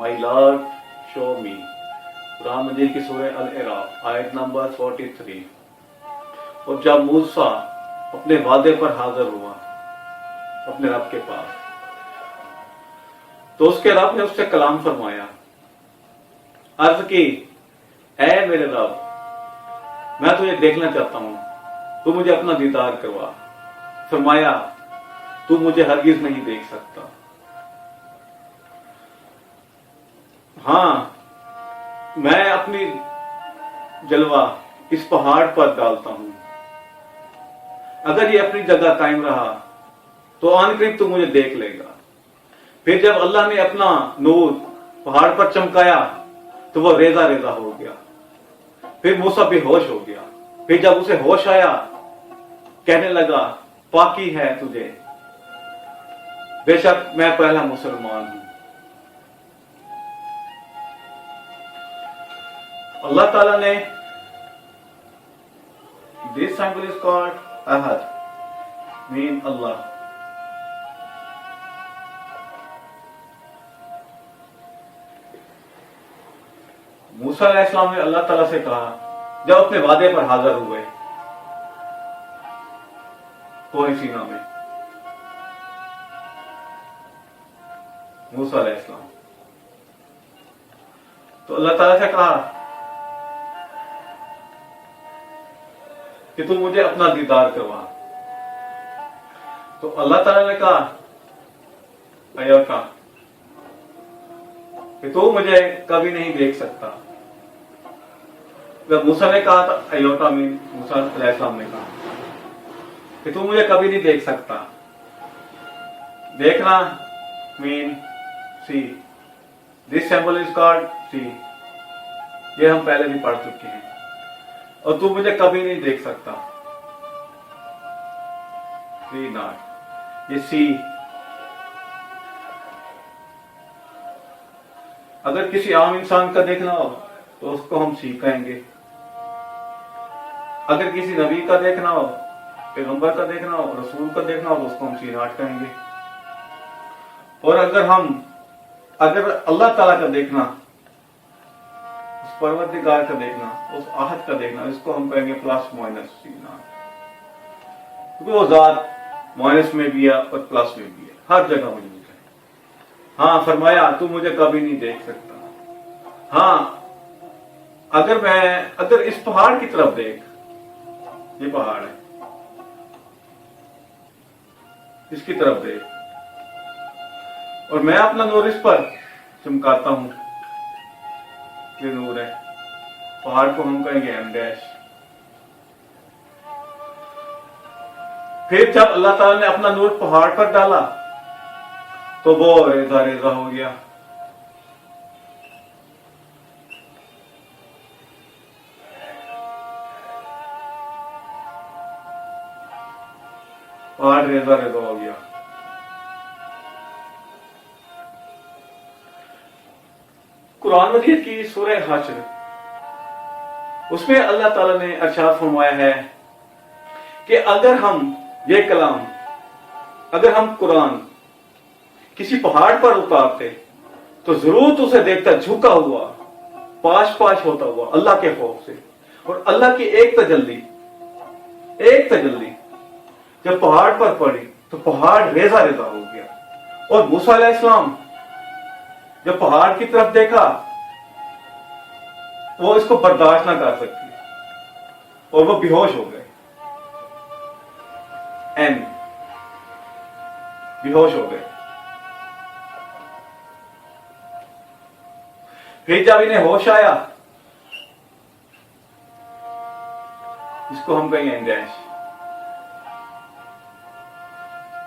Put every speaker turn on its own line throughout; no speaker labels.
My Lord, show me. قرآن مجید کی سورہ الاعراف آیت نمبر 43۔ اور جب موسیٰ اپنے وعدے پر حاضر ہوا اپنے رب کے پاس، تو اس کے رب نے اس سے کلام فرمایا، عرض کی، اے میرے رب، میں تجھے دیکھنا چاہتا ہوں، تو مجھے اپنا دیدار کروا۔ فرمایا، تو مجھے ہرگز نہیں دیکھ سکتا۔ ہاں، میں اپنی جلوہ اس پہاڑ پر ڈالتا ہوں، اگر یہ اپنی جگہ قائم رہا تو آن قریب تو مجھے دیکھ لے گا۔ پھر جب اللہ نے اپنا نور پہاڑ پر چمکایا تو وہ ریزہ ریزہ ہو گیا۔ پھر موسیٰ بے ہوش ہو گیا۔ پھر جب اسے ہوش آیا، کہنے لگا، پاکی ہے تجھے، بے شک میں پہلا مسلمان ہوں۔ اللہ تعالیٰ نے this symbol is called Ahad, mean Allah. موسیٰ علیہ السلام نے اللہ تعالیٰ سے کہا جب اپنے وعدے پر حاضر ہوئے کوہ سینا میں، موسیٰ علیہ السلام، تو اللہ تعالیٰ سے کہا کہ تم مجھے اپنا دیدار کروا۔ تو اللہ تعالیٰ نے کہا، ایوکا، کہ تو مجھے کبھی نہیں دیکھ سکتا۔ جب موسیٰ نے کہا تھا، ایوکا مین، موسیٰ علیہ السلام نے کہا کہ تو مجھے کبھی نہیں دیکھ سکتا۔ دیکھنا مین سی، دس سمبل از کالڈ سی، یہ ہم پہلے بھی پڑھ چکے ہیں۔ اور تو مجھے کبھی نہیں دیکھ سکتا، سی ناٹ، یہ سی۔ اگر کسی عام انسان کا دیکھنا ہو تو اس کو ہم سی کہیں گے، اگر کسی نبی کا دیکھنا ہو، پیغمبر کا دیکھنا ہو، رسول کا دیکھنا ہو تو اس کو ہم سی ناٹ کہیں گے۔ اور اگر اللہ تعالیٰ کا دیکھنا، اس پروردگار کا دیکھنا، اس آہد کا دیکھنا، اس کو ہم کہیں گے پلس مائنس سی ناٹ، کیونکہ وہ ذات مائنس میں بھی ہے اور پلس میں بھی ہے، ہر جگہ موجود ہے۔ ہاں، فرمایا تو مجھے کبھی نہیں دیکھ سکتا۔ ہاں، اگر اس پہاڑ کی طرف دیکھ، یہ پہاڑ ہے، اس کی طرف دیکھ، اور میں اپنا نور اس پر چمکاتا ہوں، یہ نور ہے۔ پہاڑ کو ہم کہیں گے ایم ڈیش۔ پھر جب اللہ تعالیٰ نے اپنا نور پہاڑ پر ڈالا تو وہ ریزہ ریزہ ہو گیا۔ پہاڑ ریزہ ریزہ ہو گیا۔ قرآن مجید کی سورہ حشر، اس میں اللہ تعالیٰ نے ارشاد فرمایا ہے کہ اگر ہم یہ کلام، اگر ہم قرآن کسی پہاڑ پر اتارتے تو ضرور اسے دیکھتا جھکا ہوا، پاش پاش ہوتا ہوا اللہ کے خوف سے۔ اور اللہ کی ایک تجلی جب پہاڑ پر پڑی تو پہاڑ ریزہ ریزہ ہو گیا۔ اور موسیٰ علیہ السلام جب پہاڑ کی طرف دیکھا، وہ اس کو برداشت نہ کر سکتی اور وہ بے ہوش ہو گئے، بے ہوش ہو گئے۔ پھر جب انہیں ہوش آیا، اس کو ہم کہیں گے انڈیش،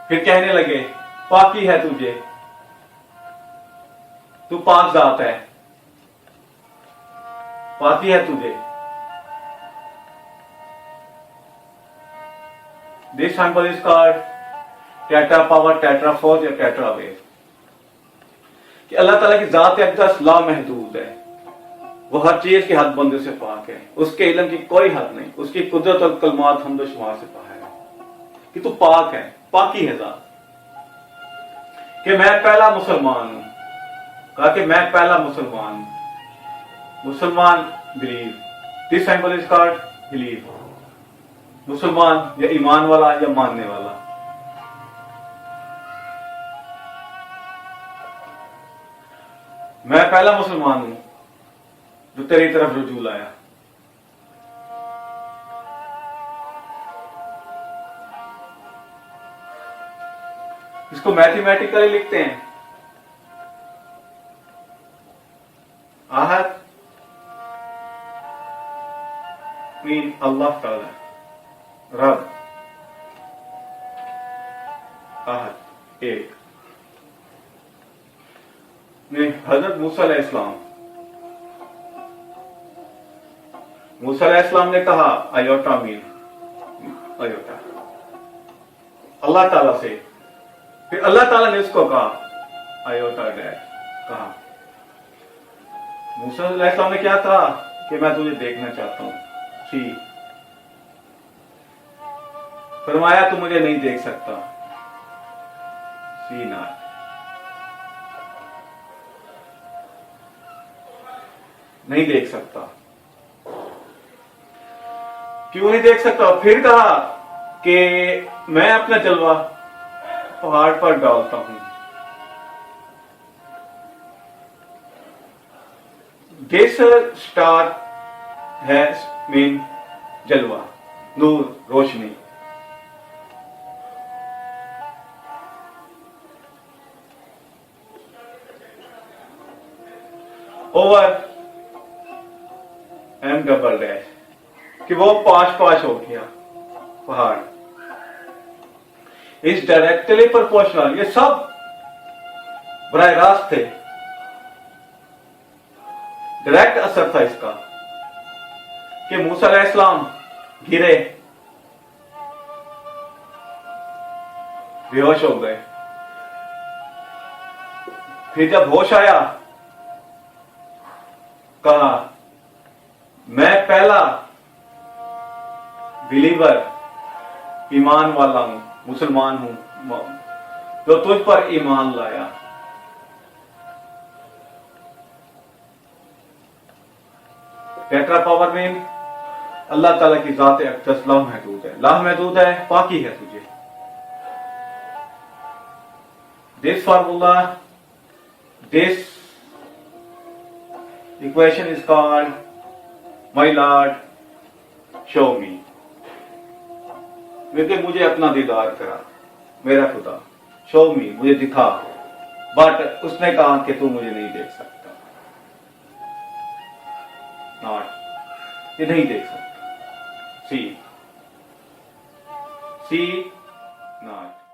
پھر کہنے لگے، پاکی ہے تجھے، تو پاک ذات ہے، پاکی ہے تجھے۔ This symbol is called tetra power, tetra force یا ٹیٹرا ویو، کہ اللہ تعالیٰ کی ذات اقدس لامحدود ہے، وہ ہر چیز کی حد بندی سے پاک ہے، اس کے علم کی کوئی حد نہیں، اس کی قدرت اور کلمات حمد و شمار سے باہر ہے، کہ تو پاک ہے، پاکی ہے ذات، کہ میں پہلا مسلمان ہوں، کہا کہ میں پہلا مسلمان ہوں. مسلمان blue. This symbol is called blue. مسلمان یا ایمان والا یا ماننے والا. میں پہلا مسلمان ہوں جو تیری طرف رجوع لایا. اس کو میتھمیٹیکلی لکھتے ہیں. احد مین اللہ تعالی، رب، احد ایک. حضرت موسیٰ علیہ السلام، موسیٰ علیہ السلام نے کہا ایوٹا مین ایوٹا اللہ تعالیٰ سے. پھر اللہ تعالیٰ نے اس کو کہا ایوٹا ڈیڈ کہا. موسیٰ علیہ السلام نے کیا کہا کہ میں تجھے دیکھنا چاہتا ہوں. سی فرمایا تو مجھے نہیں دیکھ سکتا. سی نہ نہیں دیکھ سکتا. کیوں نہیں دیکھ سکتا؟ پھر کہا کہ میں اپنا جلوہ پہاڑ پر ڈالتا ہوں. دس اسٹار ہیز مین جلوہ، نور، روشنی. اوور ایم ڈبل ڈیش کہ وہ پاش ہو گیا پہاڑ. اس ڈائریکٹلی پرپورشنل. یہ سب براہ راست تھے، ڈائریکٹ اثر تھا اس کا کہ موسیٰ علیہ السلام گرے، بے ہوش ہو گئے. پھر جب ہوش آیا کہا میں پہلا بلیور، ایمان والا ہوں، مسلمان ہوں جو تجھ پر ایمان لایا. ٹیٹرا پاور مین اللہ تعالیٰ کی ذات اقدس لامحدود ہے، لامحدود ہے، پاکی ہے تجھے. This formula, this equation is called my Lord show me. کہ مجھے اپنا دیدار کرا، میرا خدا. show me مجھے دکھا. بٹ اس نے کہا کہ تو مجھے نہیں دیکھ سکتا. not یہ نہیں دیکھ سکتا. see not